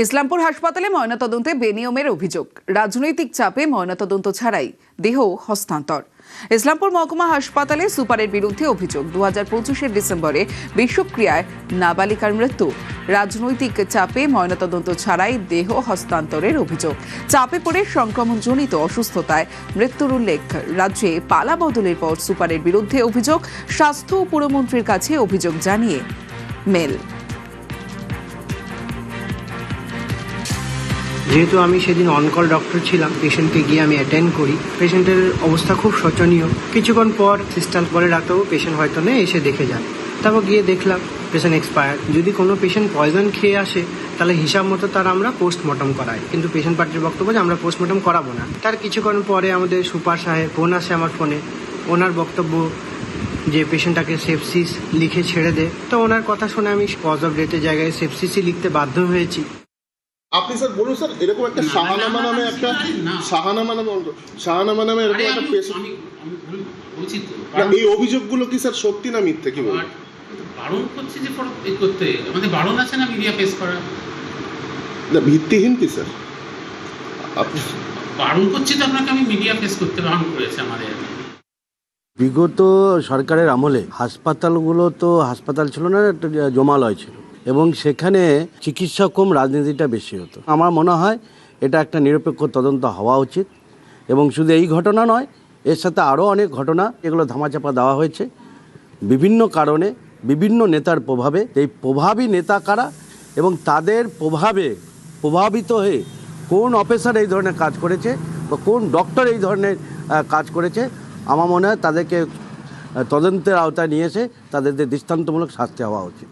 ইসলামপুর হাসপাতালে ময়নাতদন্তে বেনিয়মের অভিযোগ, রাজনৈতিক চাপে ময়নাতদন্ত ছাড়াই দেহ হস্তান্তর। ইসলামপুর মহকুমা হাসপাতালে সুপারের বিরুদ্ধে অভিযোগ, 2025-এর ডিসেম্বরে বিষক্রিয়ায় নাবালিকার মৃত্যু। রাজনৈতিক চাপে ময়নাতদন্ত ছাড়াই দেহ হস্তান্তরের অভিযোগ। চাপে পড়ে সংক্রমণজনিত অসুস্থতায় মৃত্যুর উল্লেখ। রাজ্যে পালা বদলের পর সুপারের বিরুদ্ধে অভিযোগ, স্বাস্থ্য ও পুরমন্ত্রীর কাছে অভিযোগ জানিয়ে মেল। যেহেতু আমি সেদিন অনকল ডক্টর ছিলাম, পেশেন্টকে গিয়ে আমি অ্যাটেন্ড করি। পেশেন্টের অবস্থা খুব শোচনীয়। কিছুক্ষণ পর সিস্টার বলে ডাক্তারবাবু পেশেন্ট হয়তো নেই, এসে দেখে যান। তারপর গিয়ে দেখলাম পেশেন্ট এক্সপায়ার্ড। যদি কোনো পেশেন্ট পয়জন খেয়ে আসে তাহলে হিসাব মতো তার আমরা পোস্টমর্টম করাই, কিন্তু পেশেন্ট পার্টির বক্তব্য যে আমরা পোস্টমর্টম করাবো না। তার কিছুক্ষণ পরে আমাদের সুপার সাহেব ফোন আসে আমার ফোনে। ওনার বক্তব্য যে পেশেন্টটাকে সেপসিস লিখে ছেড়ে দে। তো ওনার কথা শুনে আমি কজ অফ ডেথের জায়গায় সেপসিসই লিখতে বাধ্য হয়েছি। আপনি স্যার বলুন স্যার, এরকম একটা শাহানামা নামে এরকম একটা পেশেন্ট, এই অভিযোগগুলো কি স্যার সত্যি না মিথ্যে, কি বলবেন? বারণ করছে যে করতে, আমাদের বারণ আছে না মিডিয়া ফেস করা, না ভিত্তিহীন কি স্যার? আপনি বারণ করছি তো আপনাকে, আমি মিডিয়া ফেস করতে বারণ করেছে আমাদের। বিগত সরকারের আমলে হাসপাতালগুলো তো হাসপাতাল ছিল না, একটা জমালয় ছিল, এবং সেখানে চিকিৎসা কম, রাজনীতিটা বেশি হতো। আমার মনে হয় এটা একটা নিরপেক্ষ তদন্ত হওয়া উচিত, এবং শুধু এই ঘটনা নয়, এর সাথে আরও অনেক ঘটনা এগুলো ধামাচাপা দেওয়া হয়েছে বিভিন্ন কারণে, বিভিন্ন নেতার প্রভাবে। এই প্রভাবী নেতা কারা এবং তাদের প্রভাবে প্রভাবিত হয়ে কোন অফিসার এই ধরনের কাজ করেছে বা কোন ডক্টর এই ধরনের কাজ করেছে, আমার মনে হয় তাদেরকে তদন্তের আওতায় নিয়ে এসে তাদের দৃষ্টান্তমূলক শাস্তি হওয়া উচিত।